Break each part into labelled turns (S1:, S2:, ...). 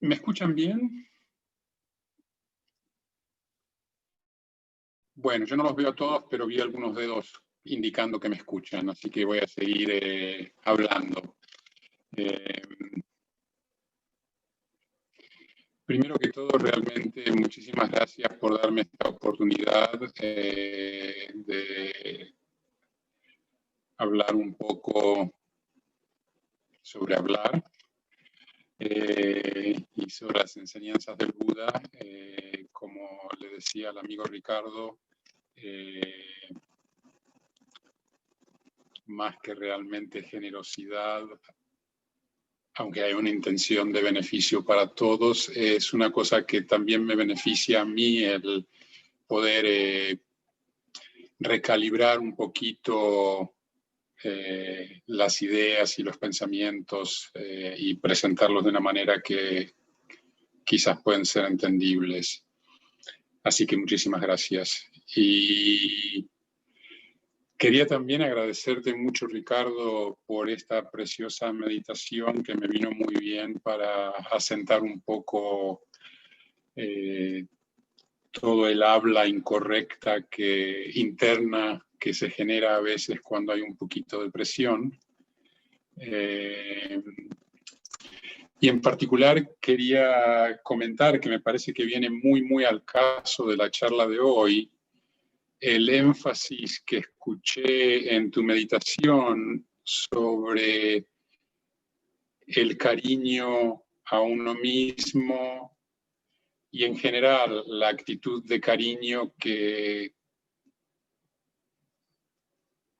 S1: ¿Me escuchan bien? Bueno, yo no los veo a todos, pero vi algunos dedos indicando que me escuchan, así que voy a seguir hablando. Primero que todo, realmente muchísimas gracias por darme esta oportunidad de hablar un poco sobre hablar y sobre las enseñanzas del Buda. Como le decía al amigo Ricardo, más que realmente generosidad, aunque hay una intención de beneficio para todos, es una cosa que también me beneficia a mí el poder recalibrar un poquito las ideas y los pensamientos y presentarlos de una manera que quizás pueden ser entendibles. Así que muchísimas gracias. Y quería también agradecerte mucho, Ricardo, por esta preciosa meditación que me vino muy bien para asentar un poco todo el habla incorrecta interna que se genera a veces cuando hay un poquito de presión. Y en particular quería comentar que me parece que viene muy al caso de la charla de hoy, el énfasis que escuché en tu meditación sobre el cariño a uno mismo y en general la actitud de cariño que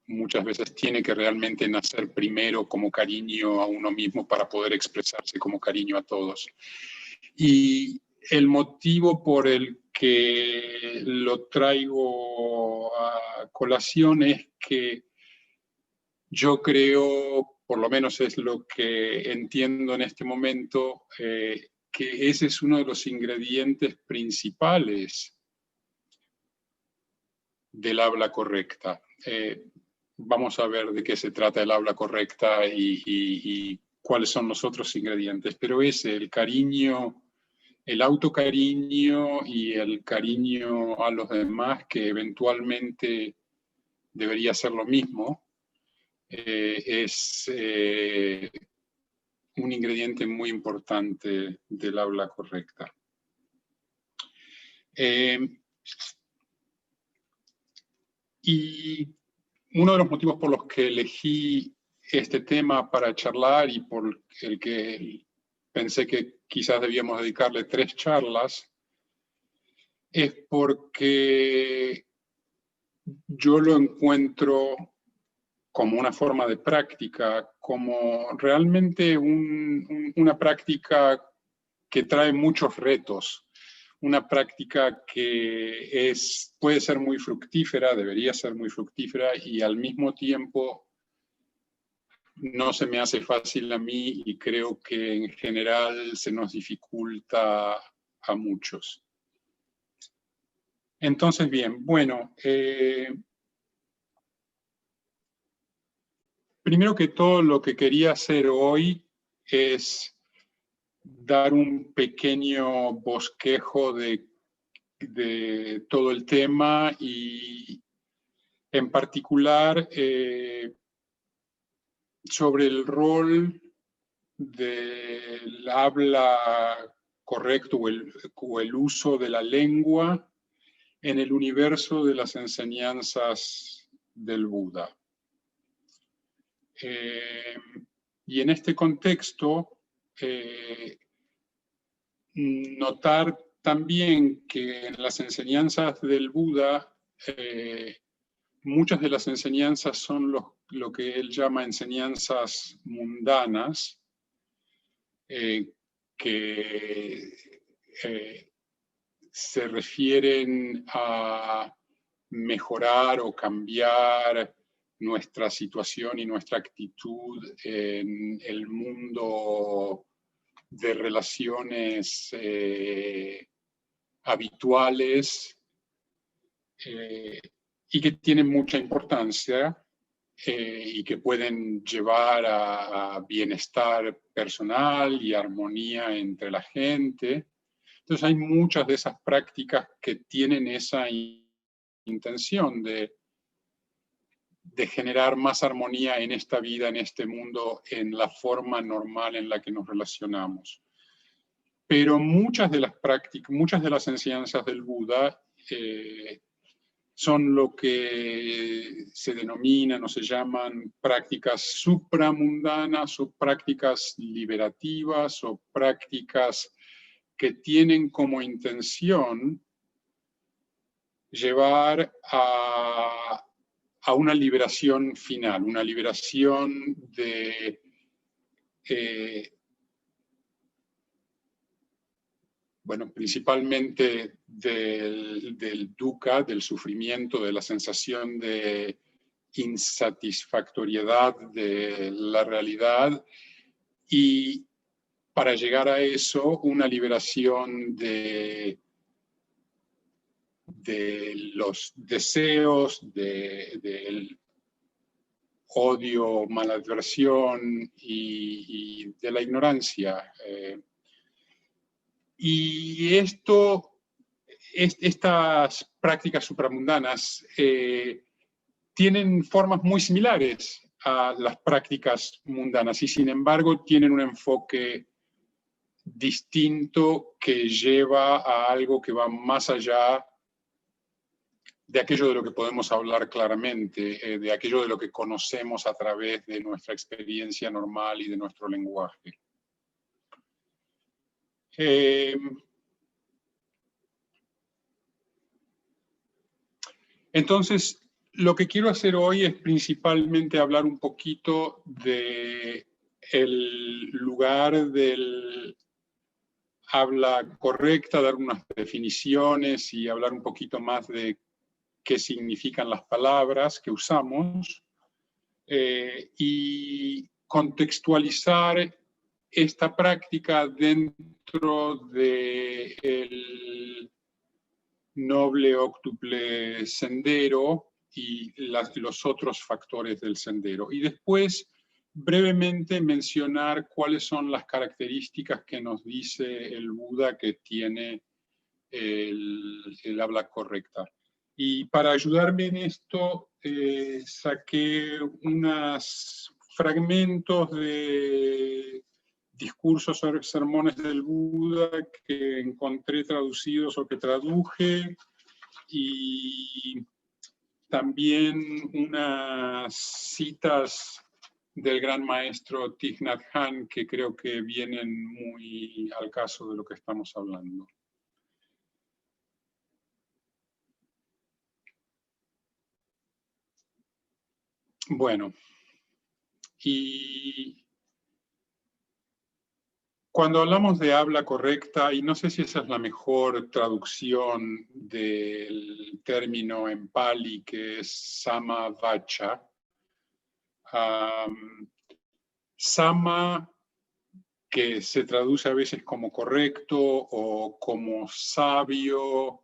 S1: muchas veces tiene que realmente nacer primero como cariño a uno mismo para poder expresarse como cariño a todos. Y el motivo por el que lo traigo a colación es que yo creo, por lo menos es lo que entiendo en este momento, que ese es uno de los ingredientes principales del habla correcta. Vamos a ver de qué se trata el habla correcta y cuáles son los otros ingredientes, pero ese, el cariño, el autocariño y el cariño a los demás, que eventualmente debería ser lo mismo, es un ingrediente muy importante del habla correcta. Y uno de los motivos por los que elegí este tema para charlar y por el que pensé que quizás debíamos dedicarle 3 charlas es porque yo lo encuentro como una forma de práctica, como realmente una práctica que trae muchos retos, una práctica que puede ser muy fructífera, debería ser muy fructífera y al mismo tiempo no se me hace fácil a mí y creo que en general se nos dificulta a muchos. Entonces, bien, bueno, primero que todo lo que quería hacer hoy es dar un pequeño bosquejo de todo el tema y en particular sobre el rol del habla correcto o el uso de la lengua en el universo de las enseñanzas del Buda. Y en este contexto, notar también que en las enseñanzas del Buda, muchas de las enseñanzas son lo que él llama enseñanzas mundanas, que se refieren a mejorar o cambiar nuestra situación y nuestra actitud en el mundo de relaciones habituales y que tienen mucha importancia y que pueden llevar a bienestar personal y armonía entre la gente. Entonces hay muchas de esas prácticas que tienen esa intención de generar más armonía en esta vida, en este mundo, en la forma normal en la que nos relacionamos. Pero muchas de las prácticas, muchas de las enseñanzas del Buda son lo que se denominan o se llaman prácticas supramundanas o prácticas liberativas o prácticas que tienen como intención llevar a una liberación final, una liberación de bueno, principalmente del dukkha, del sufrimiento, de la sensación de insatisfactoriedad de la realidad, y para llegar a eso, una liberación de los deseos, del odio, maladversión y de la ignorancia. Y estas prácticas supramundanas tienen formas muy similares a las prácticas mundanas y sin embargo tienen un enfoque distinto que lleva a algo que va más allá de aquello de lo que podemos hablar claramente, de aquello de lo que conocemos a través de nuestra experiencia normal y de nuestro lenguaje. Entonces, lo que quiero hacer hoy es principalmente hablar un poquito del lugar del habla correcta, dar unas definiciones y hablar un poquito más de qué significan las palabras que usamos y contextualizar esta práctica dentro del noble óctuple sendero y los otros factores del sendero. Y después, brevemente mencionar cuáles son las características que nos dice el Buda que tiene el habla correcta. Y para ayudarme en esto, saqué unos fragmentos de discursos o sermones del Buda que encontré traducidos o que traduje, y también unas citas del gran maestro Thich Nhat Hanh que creo que vienen muy al caso de lo que estamos hablando. Bueno, y cuando hablamos de habla correcta, y no sé si esa es la mejor traducción del término en Pali, que es Sama Vacha. Sama, que se traduce a veces como correcto o como sabio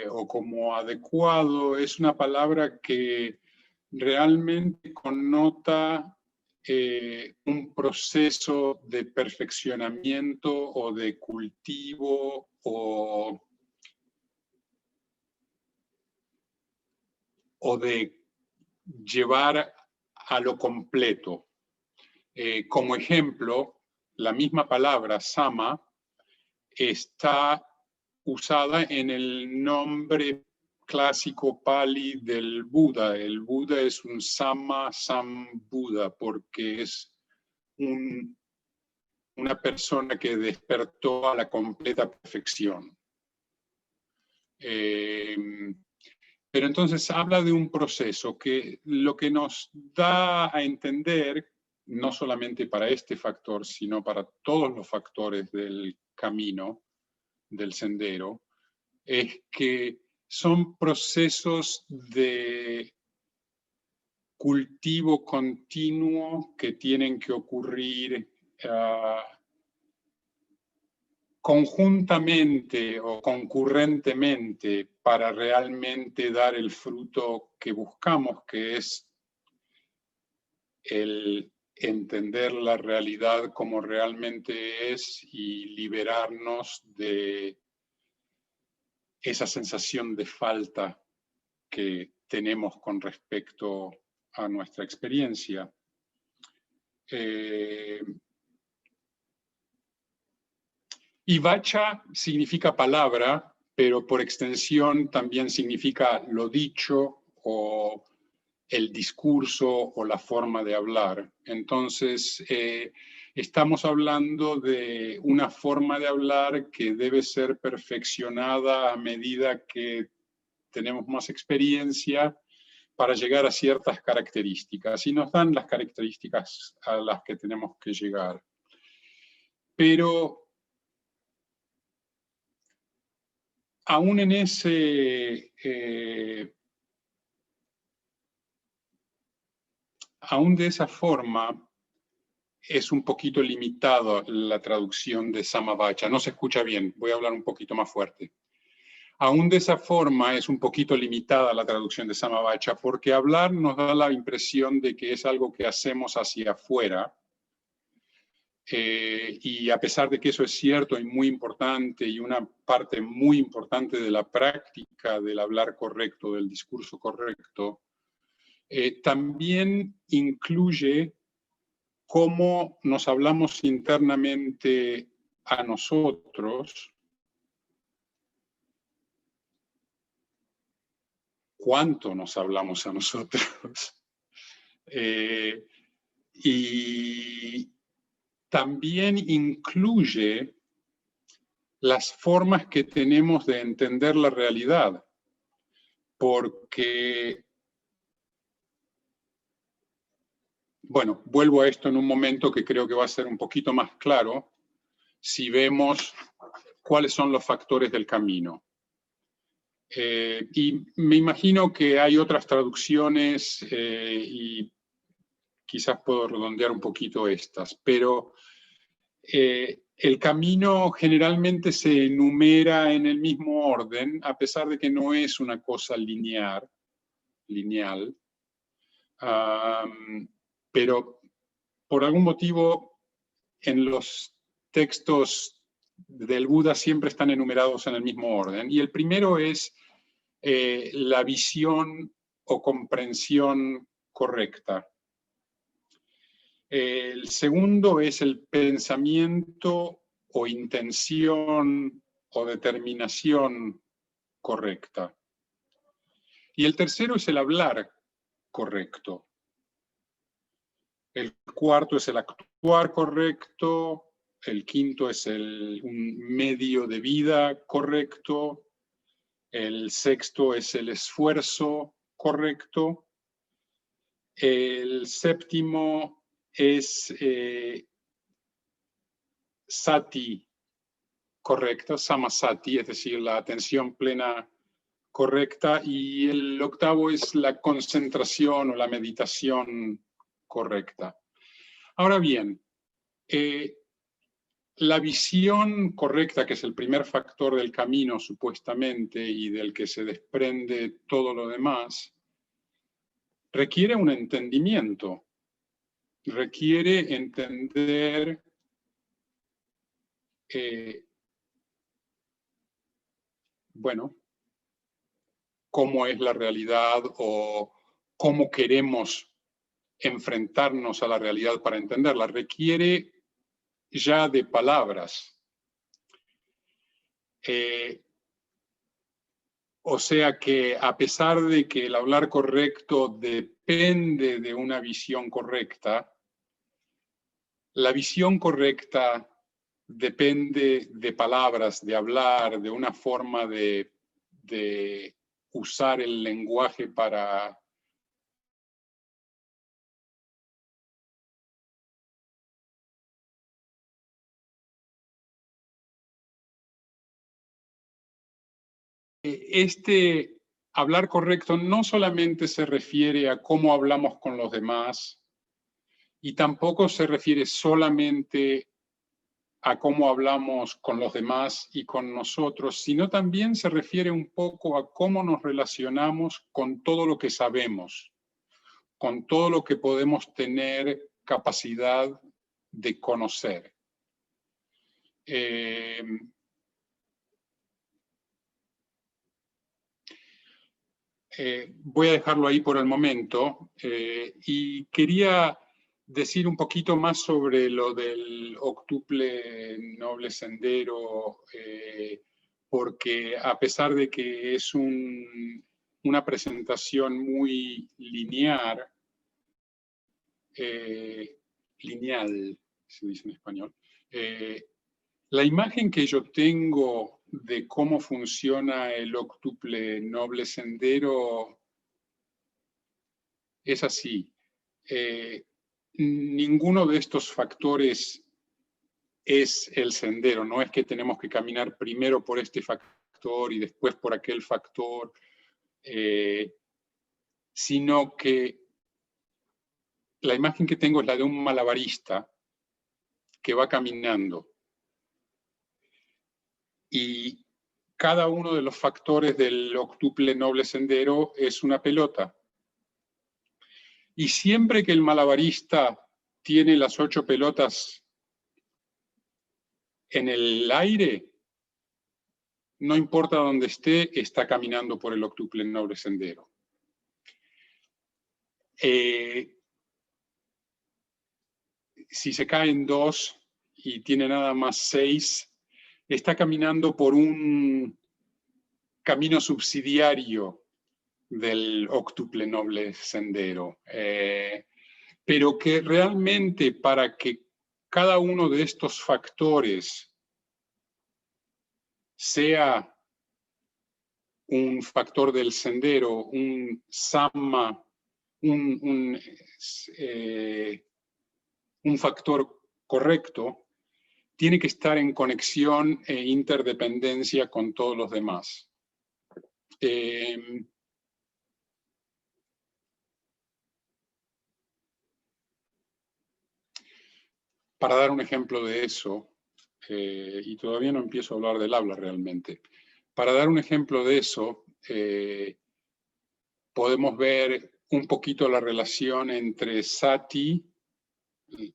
S1: o como adecuado, es una palabra que realmente connota un proceso de perfeccionamiento o de cultivo o de llevar a lo completo. Como ejemplo, la misma palabra sama está usada en el nombre clásico Pali del Buda. El Buda es un Sama Sambuddha porque es una persona que despertó a la completa perfección. Pero entonces habla de un proceso que lo que nos da a entender, no solamente para este factor, sino para todos los factores del camino, del sendero, es que son procesos de cultivo continuo que tienen que ocurrir conjuntamente o concurrentemente para realmente dar el fruto que buscamos, que es el entender la realidad como realmente es y liberarnos de esa sensación de falta que tenemos con respecto a nuestra experiencia. Y vacha significa palabra, pero por extensión también significa lo dicho o el discurso o la forma de hablar. Entonces, estamos hablando de una forma de hablar que debe ser perfeccionada a medida que tenemos más experiencia para llegar a ciertas características. Y nos dan las características a las que tenemos que llegar. Pero aún en ese, aún de esa forma, es un poquito limitado la traducción de Samavacha. No se escucha bien, voy a hablar un poquito más fuerte. Aún de esa forma es un poquito limitada la traducción de Samavacha, porque hablar nos da la impresión de que es algo que hacemos hacia afuera, y a pesar de que eso es cierto y muy importante y una parte muy importante de la práctica del hablar correcto, del discurso correcto, también incluye cómo nos hablamos internamente a nosotros, cuánto nos hablamos a nosotros, y también incluye las formas que tenemos de entender la realidad, porque, bueno, vuelvo a esto en un momento que creo que va a ser un poquito más claro si vemos cuáles son los factores del camino. Y me imagino que hay otras traducciones y quizás puedo redondear un poquito estas, pero el camino generalmente se enumera en el mismo orden, a pesar de que no es una cosa lineal. Pero por algún motivo en los textos del Buda siempre están enumerados en el mismo orden. Y el primero es la visión o comprensión correcta. El segundo es el pensamiento o intención o determinación correcta. Y el tercero es el hablar correcto. El cuarto es el actuar correcto. El quinto es un medio de vida correcto. El sexto es el esfuerzo correcto. El séptimo es sati correcta, samasati, es decir, la atención plena correcta. Y el octavo es la concentración o la meditación correcta. Ahora bien, la visión correcta, que es el primer factor del camino supuestamente y del que se desprende todo lo demás, requiere un entendimiento, requiere entender bueno, cómo es la realidad o cómo queremos enfrentarnos a la realidad para entenderla. Requiere ya de palabras. O sea que a pesar de que el hablar correcto depende de una visión correcta, la visión correcta depende de palabras, de hablar, de una forma de usar el lenguaje para hablar correcto no solamente se refiere a cómo hablamos con los demás y tampoco se refiere solamente a cómo hablamos con los demás y con nosotros, sino también se refiere un poco a cómo nos relacionamos con todo lo que sabemos, con todo lo que podemos tener capacidad de conocer. Voy a dejarlo ahí por el momento y quería decir un poquito más sobre lo del octuple noble sendero, porque a pesar de que es una presentación muy lineal, se dice en español, la imagen que yo tengo de cómo funciona el octuple noble sendero es así. Ninguno de estos factores es el sendero. No es que tenemos que caminar primero por este factor y después por aquel factor, sino que la imagen que tengo es la de un malabarista que va caminando. Y cada uno de los factores del octuple noble sendero es una pelota. Y siempre que el malabarista tiene las 8 pelotas en el aire, no importa dónde esté, está caminando por el octuple noble sendero. Si se caen 2 y tiene nada más 6, está caminando por un camino subsidiario del octuple noble sendero, pero que realmente para que cada uno de estos factores sea un factor del sendero, un samma, un factor correcto, tiene que estar en conexión e interdependencia con todos los demás. Para dar un ejemplo de eso, y todavía no empiezo a hablar del habla realmente, para dar un ejemplo de eso, podemos ver un poquito la relación entre sati,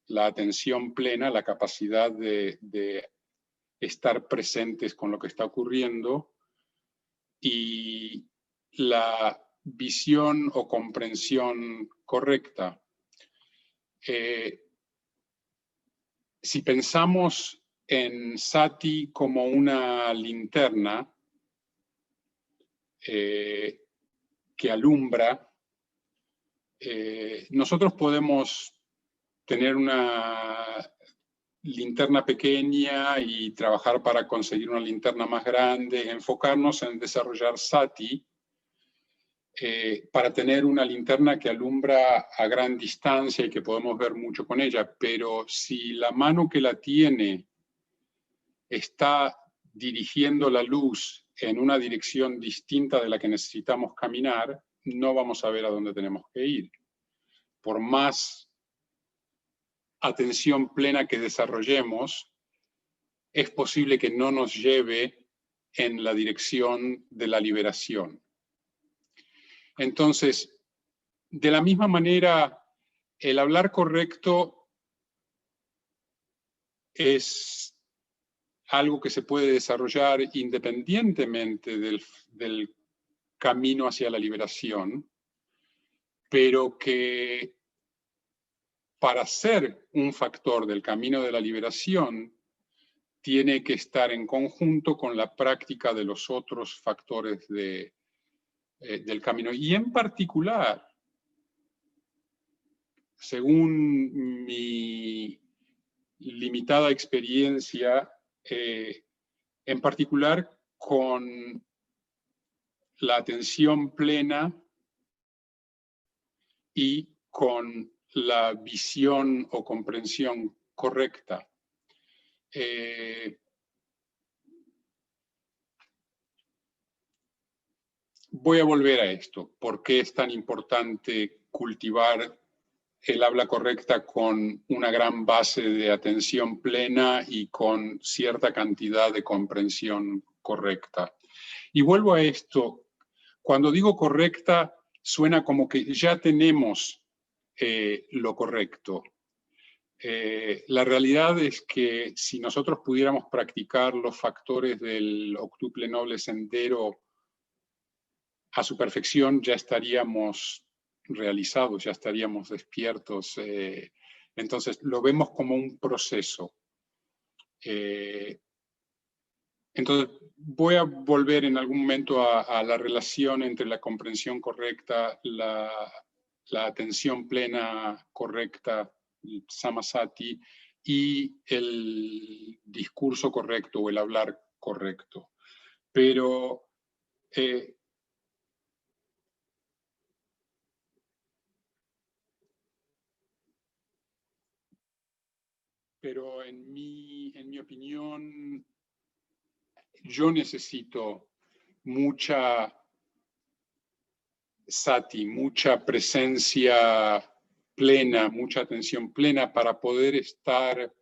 S1: la atención plena, la capacidad de estar presentes con lo que está ocurriendo, y la visión o comprensión correcta. Si pensamos en sati como una linterna que alumbra, nosotros podemos tener una linterna pequeña y trabajar para conseguir una linterna más grande, enfocarnos en desarrollar sati para tener una linterna que alumbra a gran distancia y que podemos ver mucho con ella, pero si la mano que la tiene está dirigiendo la luz en una dirección distinta de la que necesitamos caminar, no vamos a ver a dónde tenemos que ir. Por más atención plena que desarrollemos, es posible que no nos lleve en la dirección de la liberación. Entonces, de la misma manera, el hablar correcto es algo que se puede desarrollar independientemente del camino hacia la liberación, pero que para ser un factor del camino de la liberación, tiene que estar en conjunto con la práctica de los otros factores del camino. Y en particular, según mi limitada experiencia, en particular con la atención plena y con la visión o comprensión correcta. Voy a volver a esto. ¿Por qué es tan importante cultivar el habla correcta con una gran base de atención plena y con cierta cantidad de comprensión correcta? Y vuelvo a esto. Cuando digo correcta, suena como que ya tenemos lo correcto. La realidad es que si nosotros pudiéramos practicar los factores del octuple noble sendero a su perfección, ya estaríamos realizados, ya estaríamos despiertos. Entonces, lo vemos como un proceso. Entonces, voy a volver en algún momento a la relación entre la comprensión correcta, la atención plena correcta, el samasati, y el discurso correcto o el hablar correcto. Pero en mi opinión, yo necesito mucha sati, mucha presencia plena, mucha atención plena para poder estar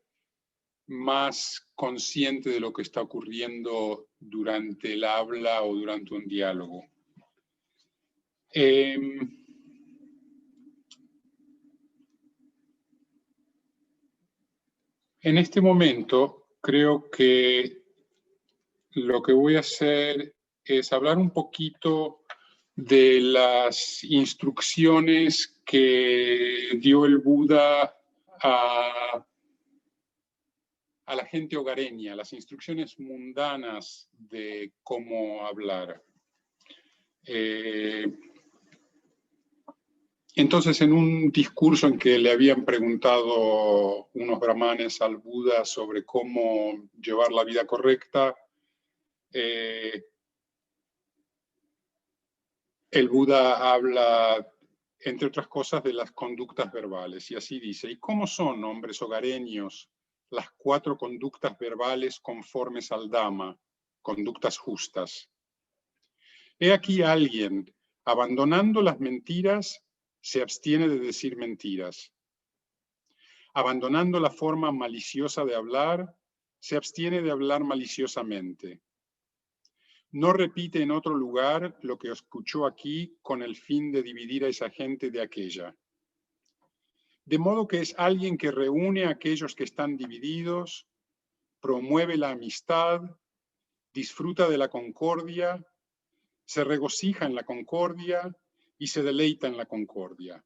S1: más consciente de lo que está ocurriendo durante el habla o durante un diálogo. En este momento, creo que lo que voy a hacer es hablar un poquito de las instrucciones que dio el Buda a la gente hogareña, las instrucciones mundanas de cómo hablar. Entonces, en un discurso en que le habían preguntado unos brahmanes al Buda sobre cómo llevar la vida correcta, el Buda habla, entre otras cosas, de las conductas verbales, y así dice: ¿y cómo son, hombres hogareños, las 4 conductas verbales conformes al Dhamma, conductas justas? He aquí alguien, abandonando las mentiras, se abstiene de decir mentiras. Abandonando la forma maliciosa de hablar, se abstiene de hablar maliciosamente. No repite en otro lugar lo que escuchó aquí con el fin de dividir a esa gente de aquella. De modo que es alguien que reúne a aquellos que están divididos, promueve la amistad, disfruta de la concordia, se regocija en la concordia y se deleita en la concordia.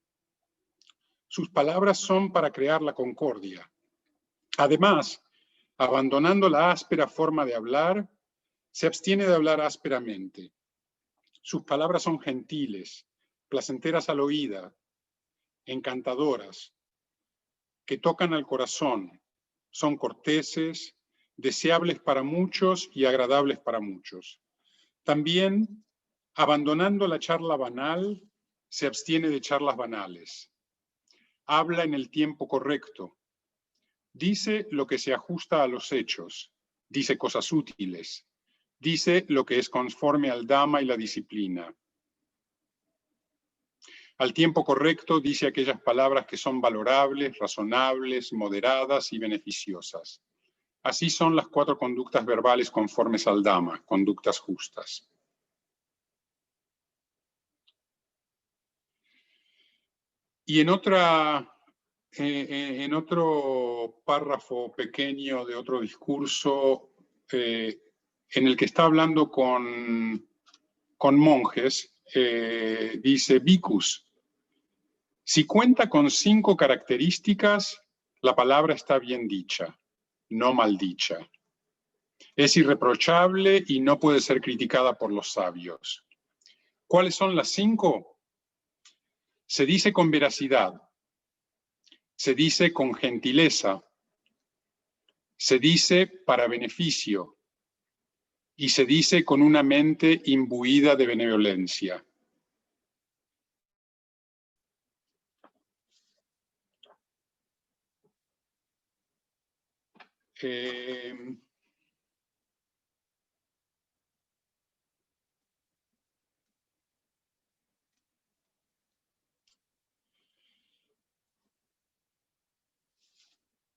S1: Sus palabras son para crear la concordia. Además, abandonando la áspera forma de hablar, se abstiene de hablar ásperamente. Sus palabras son gentiles, placenteras al oído, encantadoras, que tocan al corazón, son corteses, deseables para muchos y agradables para muchos. También, abandonando la charla banal, se abstiene de charlas banales. Habla en el tiempo correcto. Dice lo que se ajusta a los hechos. Dice cosas útiles. Dice lo que es conforme al Dhamma y la disciplina. Al tiempo correcto dice aquellas palabras que son valorables, razonables, moderadas y beneficiosas. Así son las 4 conductas verbales conformes al Dhamma, conductas justas. Y en otro párrafo pequeño de otro discurso, en el que está hablando con monjes, dice: Bhikkhus, si cuenta con 5 características, la palabra está bien dicha, no mal dicha. Es irreprochable y no puede ser criticada por los sabios. ¿Cuáles son las 5? Se dice con veracidad, se dice con gentileza, se dice para beneficio y se dice con una mente imbuida de benevolencia.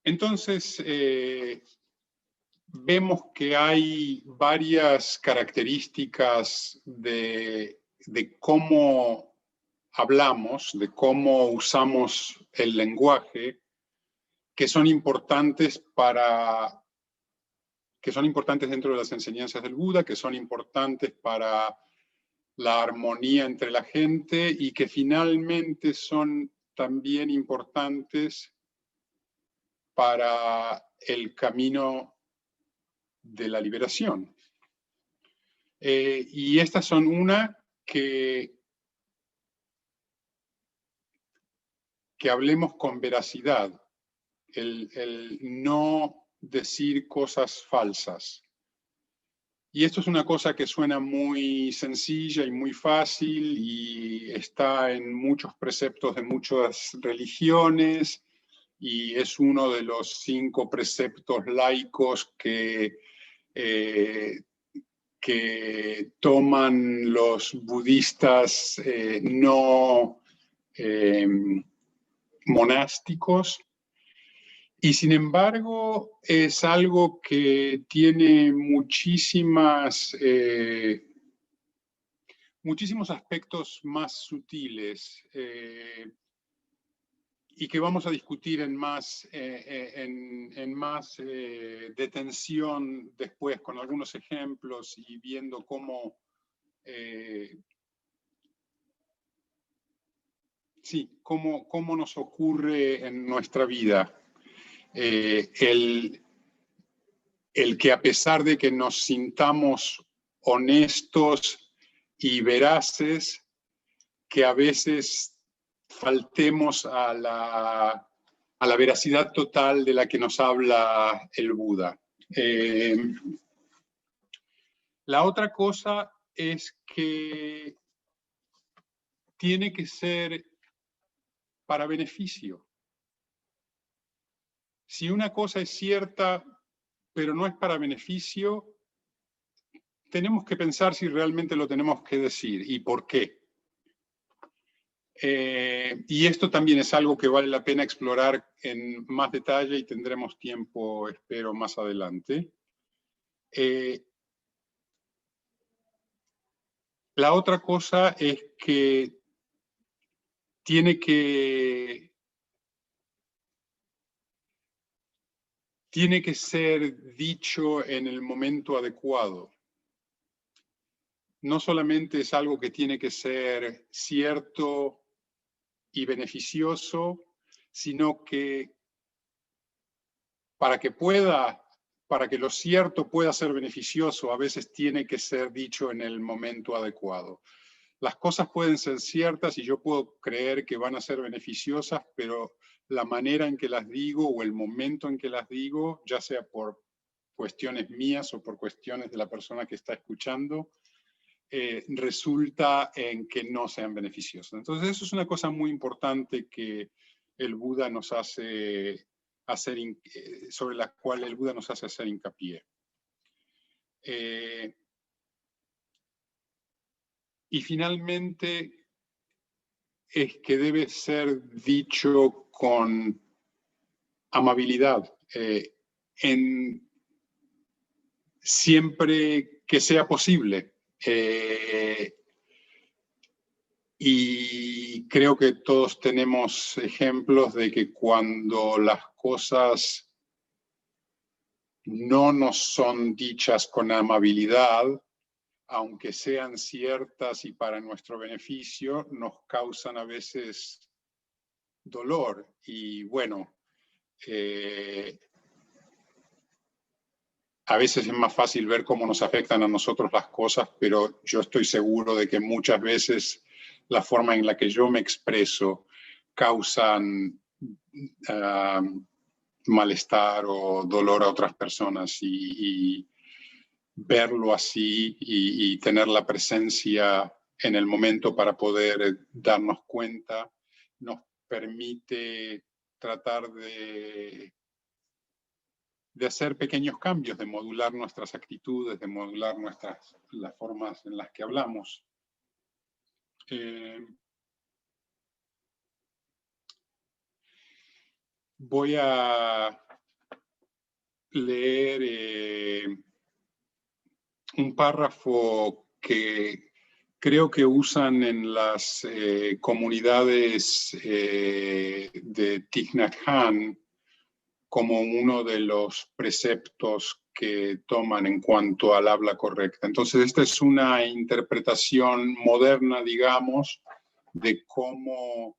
S1: Entonces, vemos que hay varias características de cómo hablamos, de cómo usamos el lenguaje, que son importantes dentro de las enseñanzas del Buda, que son importantes para la armonía entre la gente y que finalmente son también importantes para el camino de la liberación. Y estas son una que hablemos con veracidad, el no decir cosas falsas. Y esto es una cosa que suena muy sencilla y muy fácil y está en muchos preceptos de muchas religiones y es uno de los 5 preceptos laicos que toman los budistas no monásticos. Y sin embargo, es algo que tiene muchísimos aspectos más sutiles y que vamos a discutir en más detención después con algunos ejemplos y viendo cómo nos ocurre en nuestra vida. El que a pesar de que nos sintamos honestos y veraces, que a veces faltemos a la veracidad total de la que nos habla el Buda. La otra cosa es que tiene que ser para beneficio. Si una cosa es cierta, pero no es para beneficio, tenemos que pensar si realmente lo tenemos que decir y por qué. Y esto también es algo que vale la pena explorar en más detalle y tendremos tiempo, espero, más adelante. La otra cosa es que tiene que ser dicho en el momento adecuado. No solamente es algo que tiene que ser cierto y beneficioso, sino que para que lo cierto pueda ser beneficioso, a veces tiene que ser dicho en el momento adecuado. Las cosas pueden ser ciertas y yo puedo creer que van a ser beneficiosas, pero la manera en que las digo o el momento en que las digo, ya sea por cuestiones mías o por cuestiones de la persona que está escuchando, resulta en que no sean beneficiosas. Entonces eso es una cosa muy importante que el Buda nos hace sobre la cual el Buda nos hace hacer hincapié. Y finalmente es que debe ser dicho con amabilidad, siempre que sea posible. Y creo que todos tenemos ejemplos de que cuando las cosas no nos son dichas con amabilidad, aunque sean ciertas y para nuestro beneficio, nos causan a veces dolor. Y bueno, a veces es más fácil ver cómo nos afectan a nosotros las cosas, pero yo estoy seguro de que muchas veces la forma en la que yo me expreso causan malestar o dolor a otras personas y verlo así y tener la presencia en el momento para poder darnos cuenta nos permite tratar de hacer pequeños cambios, de modular nuestras actitudes, de modular las formas en las que hablamos. Voy a leer un párrafo que creo que usan en las comunidades de Thich Nhat Hanh como uno de los preceptos que toman en cuanto al habla correcta. Entonces, esta es una interpretación moderna, digamos, de cómo,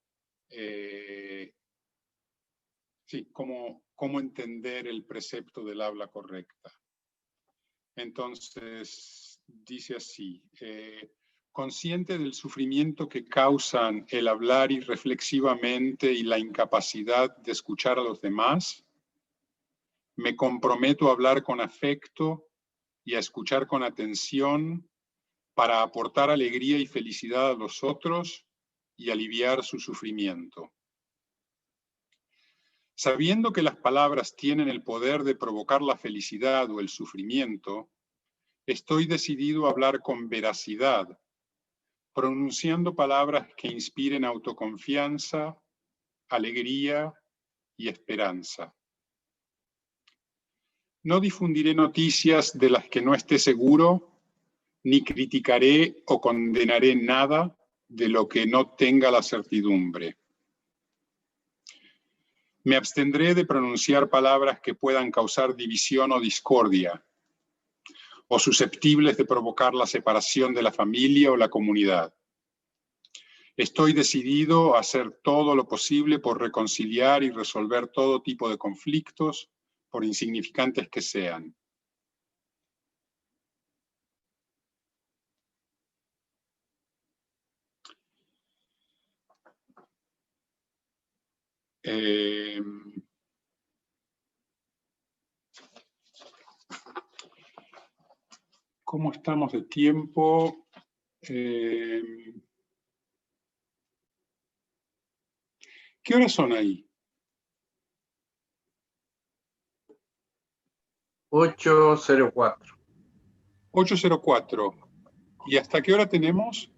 S1: cómo entender el precepto del habla correcta. Entonces, dice así, consciente del sufrimiento que causan el hablar irreflexivamente y la incapacidad de escuchar a los demás, me comprometo a hablar con afecto y a escuchar con atención para aportar alegría y felicidad a los otros y aliviar su sufrimiento. Sabiendo que las palabras tienen el poder de provocar la felicidad o el sufrimiento, estoy decidido a hablar con veracidad, pronunciando palabras que inspiren autoconfianza, alegría y esperanza. No difundiré noticias de las que no esté seguro, ni criticaré o condenaré nada de lo que no tenga la certidumbre. Me abstendré de pronunciar palabras que puedan causar división o discordia, o susceptibles de provocar la separación de la familia o la comunidad. Estoy decidido a hacer todo lo posible por reconciliar y resolver todo tipo de conflictos, por insignificantes que sean. ¿Cómo estamos de tiempo? ¿Qué horas son ahí?
S2: 8:04.
S1: 8:04. ¿Y hasta qué hora tenemos?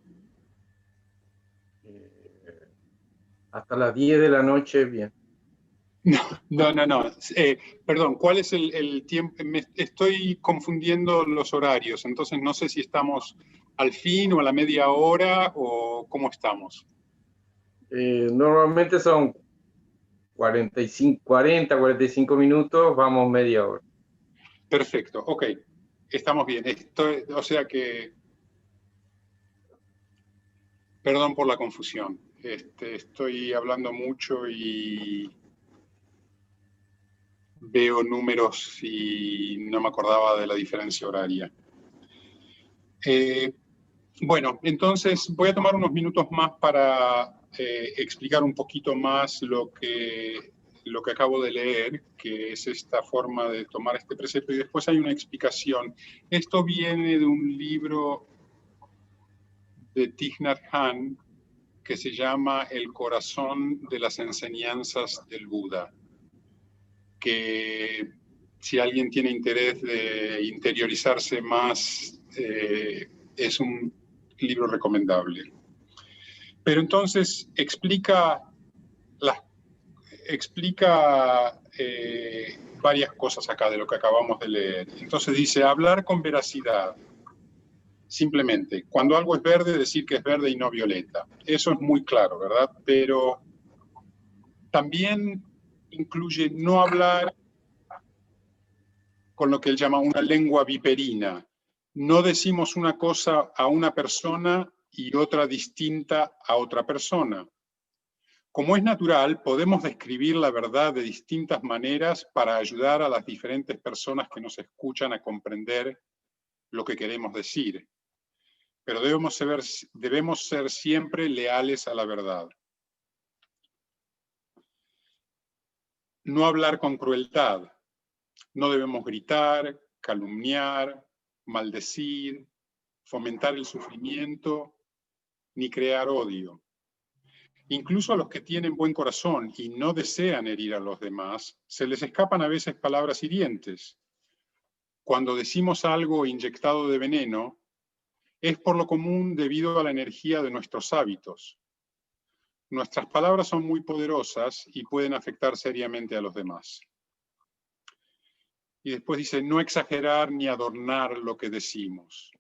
S2: Hasta las 10 de la noche, bien.
S1: No. Perdón, ¿cuál es el tiempo? Estoy confundiendo los horarios, entonces no sé si estamos al fin o a la media hora o cómo estamos.
S2: Normalmente son 45 minutos, vamos media hora.
S1: Perfecto, ok. Estamos bien. O sea que... Perdón por la confusión. Estoy hablando mucho y veo números y no me acordaba de la diferencia horaria. Bueno, entonces voy a tomar unos minutos más para explicar un poquito más lo que acabo de leer, que es esta forma de tomar este precepto, y después hay una explicación. Esto viene de un libro de Thich Nhat Hanh que se llama El corazón de las enseñanzas del Buda, que si alguien tiene interés de interiorizarse más, es un libro recomendable. Pero entonces explica varias cosas acá de lo que acabamos de leer. Entonces dice, hablar con veracidad. Simplemente, cuando algo es verde, decir que es verde y no violeta. Eso es muy claro, ¿verdad? Pero también incluye no hablar con lo que él llama una lengua viperina. No decimos una cosa a una persona y otra distinta a otra persona. Como es natural, podemos describir la verdad de distintas maneras para ayudar a las diferentes personas que nos escuchan a comprender lo que queremos decir. Pero debemos ser siempre leales a la verdad. No hablar con crueldad. No debemos gritar, calumniar, maldecir, fomentar el sufrimiento, ni crear odio. Incluso a los que tienen buen corazón y no desean herir a los demás, se les escapan a veces palabras hirientes. Cuando decimos algo inyectado de veneno, es por lo común debido a la energía de nuestros hábitos. Nuestras palabras son muy poderosas y pueden afectar seriamente a los demás. Y después dice, no exagerar ni adornar lo que decimos.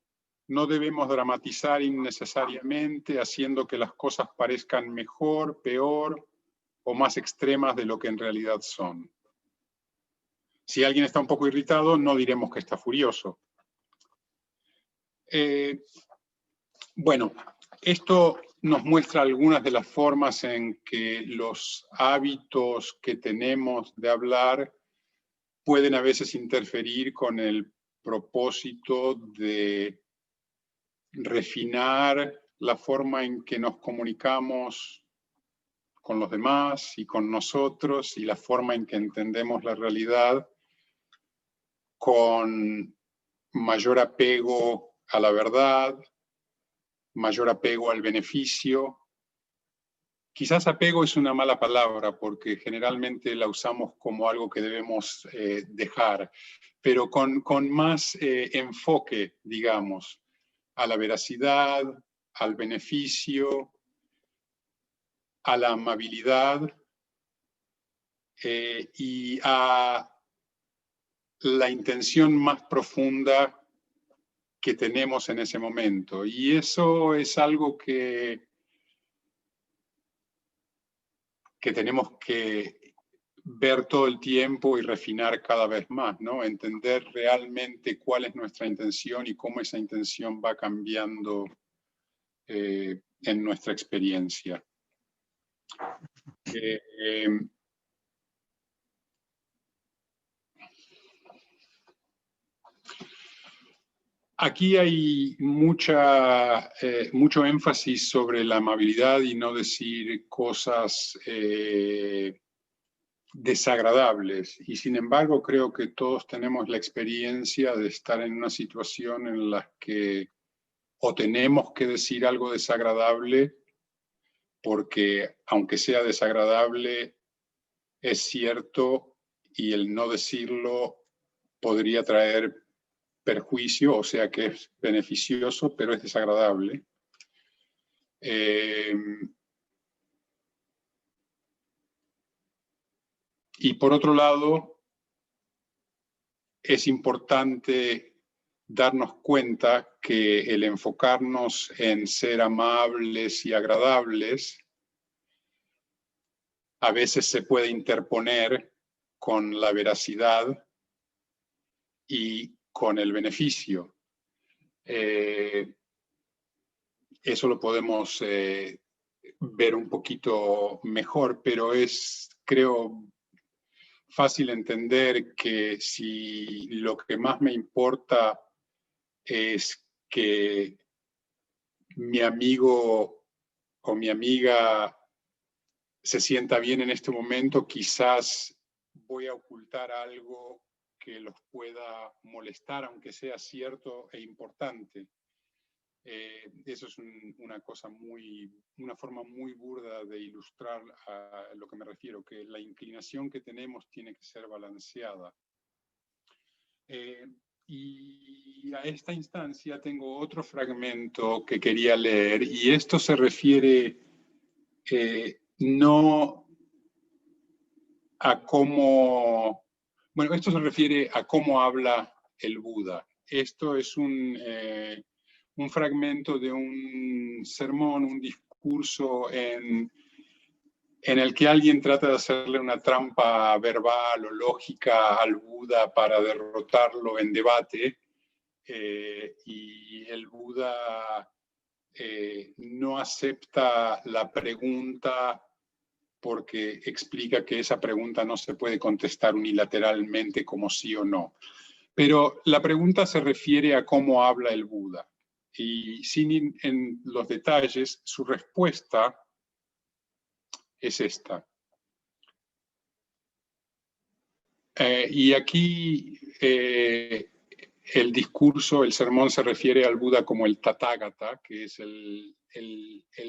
S1: No debemos dramatizar innecesariamente, haciendo que las cosas parezcan mejor, peor o más extremas de lo que en realidad son. Si alguien está un poco irritado, no diremos que está furioso. Bueno, esto nos muestra algunas de las formas en que los hábitos que tenemos de hablar pueden a veces interferir con el propósito de refinar la forma en que nos comunicamos con los demás y con nosotros, y la forma en que entendemos la realidad, con mayor apego a la verdad, mayor apego al beneficio. Quizás apego es una mala palabra porque generalmente la usamos como algo que debemos dejar, pero con más enfoque, digamos, a la veracidad, al beneficio, a la amabilidad y a la intención más profunda que tenemos en ese momento. Y eso es algo que tenemos que ver todo el tiempo y refinar cada vez más, ¿no? Entender realmente cuál es nuestra intención y cómo esa intención va cambiando en nuestra experiencia. Aquí hay mucho énfasis sobre la amabilidad y no decir cosas desagradables. Y sin embargo, creo que todos tenemos la experiencia de estar en una situación en la que o tenemos que decir algo desagradable, porque aunque sea desagradable, es cierto, y el no decirlo podría traer perjuicio, o sea que es beneficioso, pero es desagradable. Y por otro lado, es importante darnos cuenta que el enfocarnos en ser amables y agradables a veces se puede interponer con la veracidad y con el beneficio. Eso lo podemos ver un poquito mejor, pero es, creo, fácil entender que si lo que más me importa es que mi amigo o mi amiga se sienta bien en este momento, quizás voy a ocultar algo que los pueda molestar, aunque sea cierto e importante. Eso es una forma muy burda de ilustrar a lo que me refiero, que la inclinación que tenemos tiene que ser balanceada. Y a esta instancia tengo otro fragmento que quería leer, y esto se refiere no a cómo, bueno, esto se refiere a cómo habla el Buda. Esto es un fragmento de un sermón, un discurso en el que alguien trata de hacerle una trampa verbal o lógica al Buda para derrotarlo en debate, y el Buda no acepta la pregunta porque explica que esa pregunta no se puede contestar unilateralmente como sí o no. Pero la pregunta se refiere a cómo habla el Buda. Y sin ir en los detalles, su respuesta es esta. Y aquí el discurso, el sermón se refiere al Buda como el Tathagata, que es el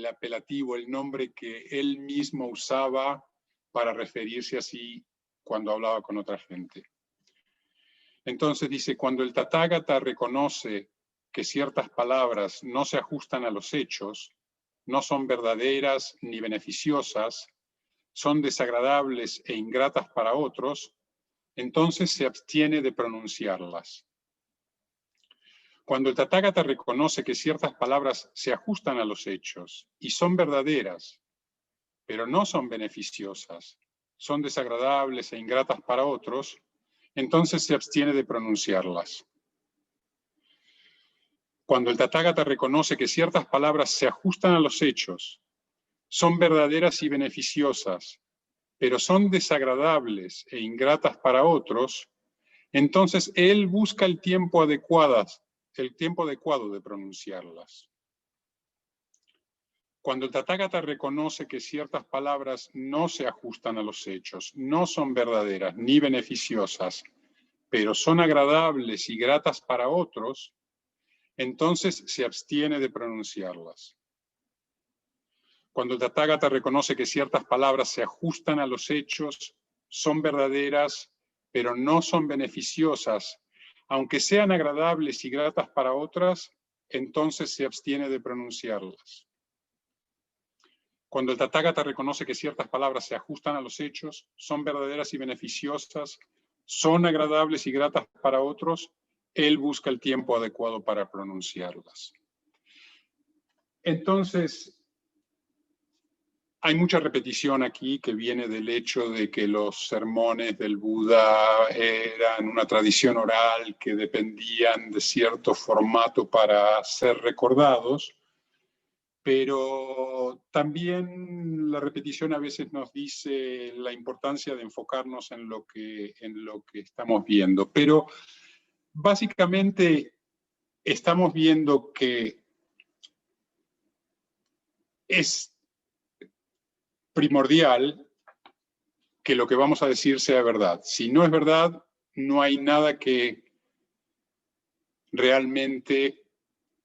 S1: apelativo, el nombre que él mismo usaba para referirse así cuando hablaba con otra gente. Entonces dice, cuando el Tathagata reconoce que ciertas palabras no se ajustan a los hechos, no son verdaderas ni beneficiosas, son desagradables e ingratas para otros, entonces se abstiene de pronunciarlas. Cuando el Tathagata reconoce que ciertas palabras se ajustan a los hechos y son verdaderas, pero no son beneficiosas, son desagradables e ingratas para otros, entonces se abstiene de pronunciarlas. Cuando el Tathagata reconoce que ciertas palabras se ajustan a los hechos, son verdaderas y beneficiosas, pero son desagradables e ingratas para otros, entonces él busca el tiempo adecuado de pronunciarlas. Cuando el Tathagata reconoce que ciertas palabras no se ajustan a los hechos, no son verdaderas ni beneficiosas, pero son agradables y gratas para otros, entonces se abstiene de pronunciarlas. Cuando el Tathagata reconoce que ciertas palabras se ajustan a los hechos, son verdaderas, pero no son beneficiosas, aunque sean agradables y gratas para otras, entonces se abstiene de pronunciarlas. Cuando el Tathagata reconoce que ciertas palabras se ajustan a los hechos, son verdaderas y beneficiosas, son agradables y gratas para otros, él busca el tiempo adecuado para pronunciarlas. Entonces, hay mucha repetición aquí que viene del hecho de que los sermones del Buda eran una tradición oral que dependían de cierto formato para ser recordados, pero también la repetición a veces nos dice la importancia de enfocarnos en lo que estamos viendo. Pero básicamente estamos viendo que es primordial que lo que vamos a decir sea verdad. Si no es verdad, no hay nada que realmente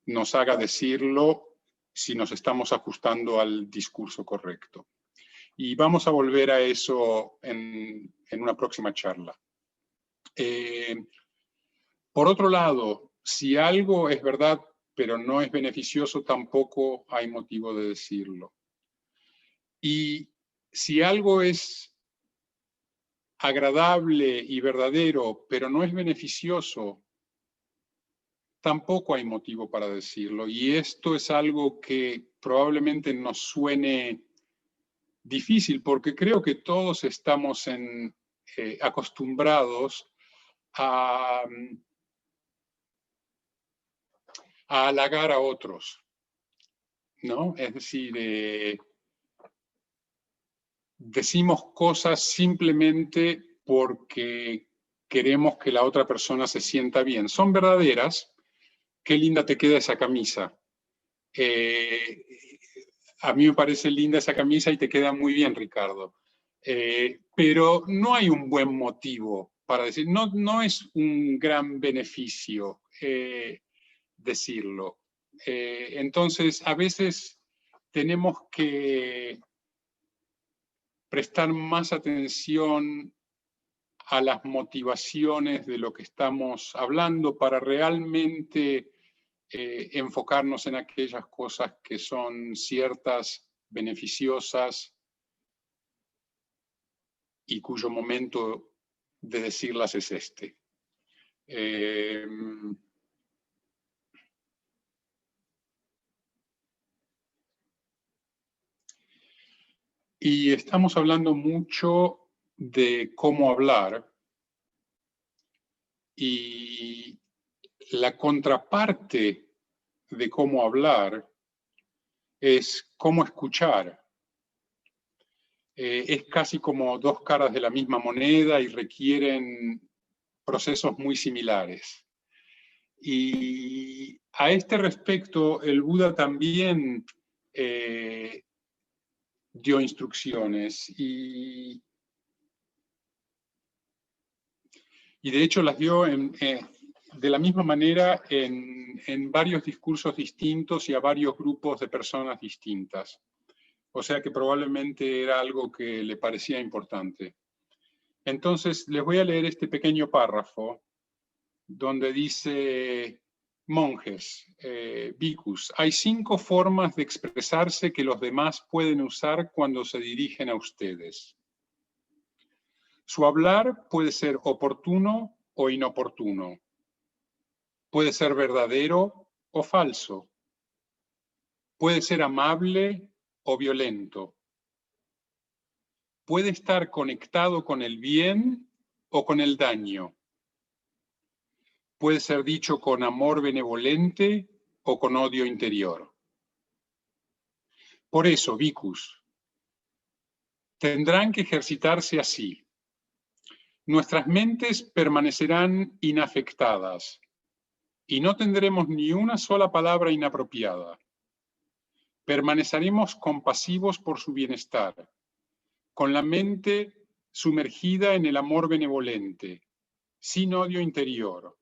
S1: nos haga decirlo si nos estamos ajustando al discurso correcto. Y vamos a volver a eso en una próxima charla. Por otro lado, si algo es verdad, pero no es beneficioso, tampoco hay motivo de decirlo. Y si algo es agradable y verdadero, pero no es beneficioso, tampoco hay motivo para decirlo. Y esto es algo que probablemente nos suene difícil, porque creo que todos estamos acostumbrados a halagar a otros, ¿no? Es decir, decimos cosas simplemente porque queremos que la otra persona se sienta bien. Son verdaderas. Qué linda te queda esa camisa. A mí me parece linda esa camisa y te queda muy bien, Ricardo. Pero no hay un buen motivo para decir, no es un gran beneficio decirlo. Entonces, a veces tenemos que prestar más atención a las motivaciones de lo que estamos hablando para realmente enfocarnos en aquellas cosas que son ciertas, beneficiosas y cuyo momento de decirlas es este. Y estamos hablando mucho de cómo hablar, y la contraparte de cómo hablar es cómo escuchar. Es casi como dos caras de la misma moneda y requieren procesos muy similares. Y a este respecto, el Buda también dio instrucciones y de hecho las dio de la misma manera en varios discursos distintos y a varios grupos de personas distintas. O sea que probablemente era algo que le parecía importante. Entonces, les voy a leer este pequeño párrafo donde dice: monjes, bhikkhus, hay 5 formas de expresarse que los demás pueden usar cuando se dirigen a ustedes. Su hablar puede ser oportuno o inoportuno. puede ser verdadero o falso, puede ser amable o violento, puede estar conectado con el bien o con el daño, puede ser dicho con amor benevolente o con odio interior. Por eso, bhikkhus, tendrán que ejercitarse así. Nuestras mentes permanecerán inafectadas y no tendremos ni una sola palabra inapropiada. Permaneceremos compasivos por su bienestar, con la mente sumergida en el amor benevolente, sin odio interior.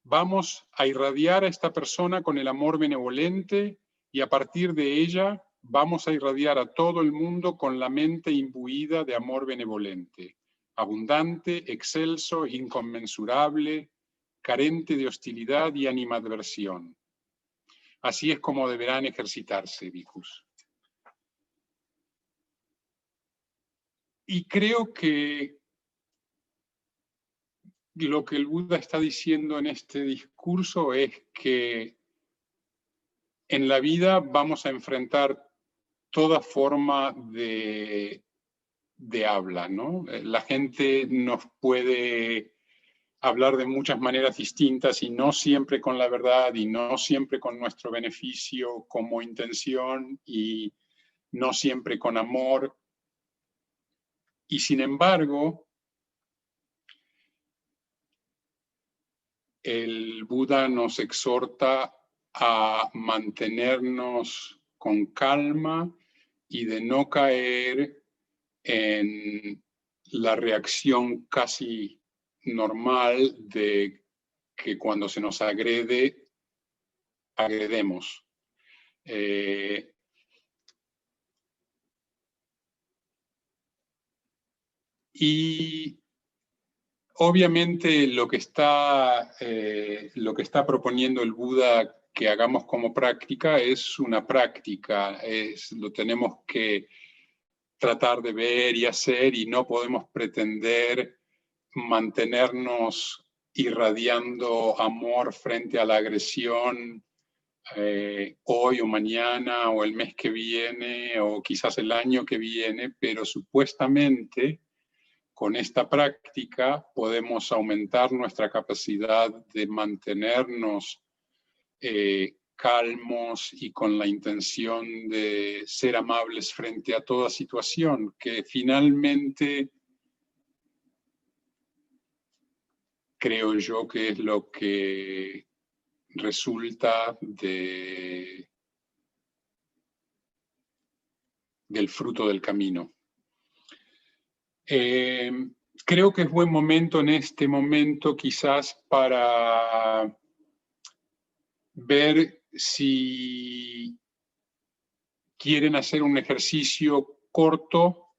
S1: Vamos a irradiar a esta persona con el amor benevolente y a partir de ella vamos a irradiar a todo el mundo con la mente imbuida de amor benevolente, abundante, excelso, inconmensurable, carente de hostilidad y animadversión. Así es como deberán ejercitarse, bhikkhus. Y creo que lo que el Buda está diciendo en este discurso es que en la vida vamos a enfrentar toda forma de habla, ¿no? La gente nos puede hablar de muchas maneras distintas y no siempre con la verdad y no siempre con nuestro beneficio como intención y no siempre con amor. Y sin embargo, el Buda nos exhorta a mantenernos con calma y de no caer en la reacción casi normal de que cuando se nos agrede, agredemos. Y obviamente lo que está proponiendo el Buda que hagamos como práctica es una práctica, lo tenemos que tratar de ver y hacer y no podemos pretender mantenernos irradiando amor frente a la agresión hoy o mañana o el mes que viene o quizás el año que viene, pero supuestamente con esta práctica podemos aumentar nuestra capacidad de mantenernos calmos y con la intención de ser amables frente a toda situación, que finalmente creo yo que es lo que resulta del fruto del camino. Creo que es buen momento en este momento quizás para ver si quieren hacer un ejercicio corto.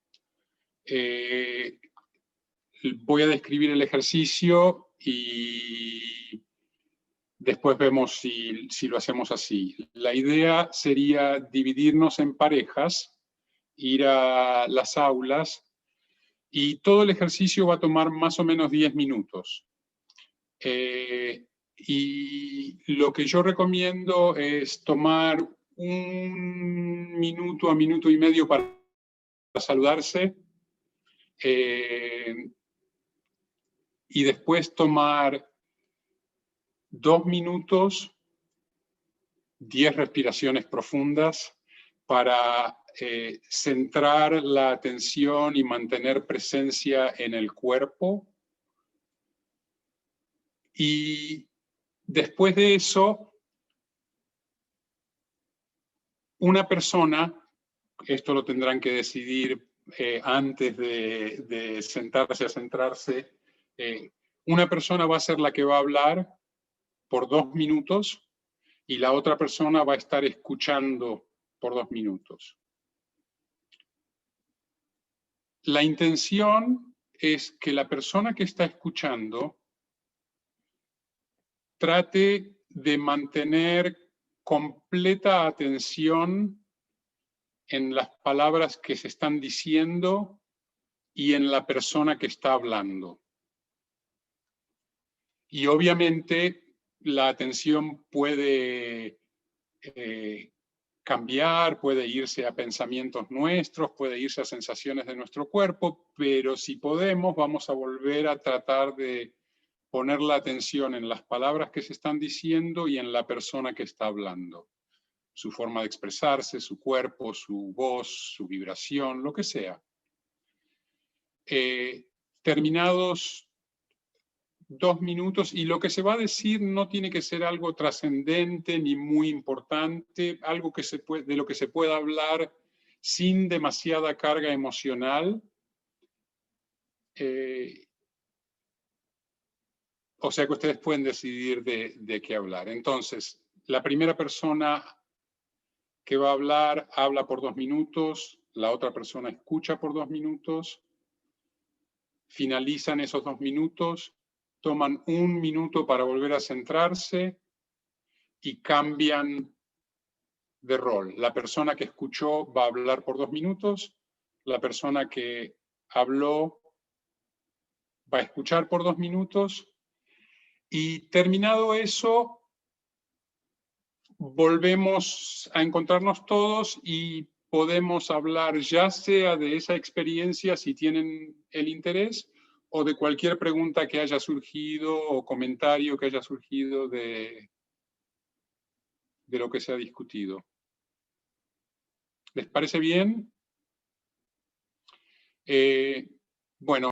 S1: Voy a describir el ejercicio y después vemos si lo hacemos así. La idea sería dividirnos en parejas, ir a las aulas y todo el ejercicio va a tomar más o menos 10 minutos. Y lo que yo recomiendo es tomar 1 minuto a minuto y medio para saludarse y después tomar 2 minutos, 10 respiraciones profundas para centrar la atención y mantener presencia en el cuerpo. Y después de eso, una persona, esto lo tendrán que decidir antes de sentarse a centrarse, una persona va a ser la que va a hablar por 2 minutos y la otra persona va a estar escuchando por 2 minutos. La intención es que la persona que está escuchando trate de mantener completa atención en las palabras que se están diciendo y en la persona que está hablando. Y obviamente la atención puede cambiar, puede irse a pensamientos nuestros, puede irse a sensaciones de nuestro cuerpo, pero si podemos, vamos a volver a tratar de poner la atención en las palabras que se están diciendo y en la persona que está hablando. Su forma de expresarse, su cuerpo, su voz, su vibración, lo que sea. Terminados 2 minutos, y lo que se va a decir no tiene que ser algo trascendente ni muy importante, algo que de lo que se pueda hablar sin demasiada carga emocional. O sea que ustedes pueden decidir de qué hablar. Entonces, la primera persona que va a hablar habla por 2 minutos, la otra persona escucha por 2 minutos, finalizan esos 2 minutos, toman 1 minuto para volver a centrarse y cambian de rol. La persona que escuchó va a hablar por 2 minutos, la persona que habló va a escuchar por 2 minutos, y terminado eso, volvemos a encontrarnos todos y podemos hablar ya sea de esa experiencia si tienen el interés, o de cualquier pregunta que haya surgido o comentario que haya surgido de lo que se ha discutido. ¿Les parece bien? Bueno.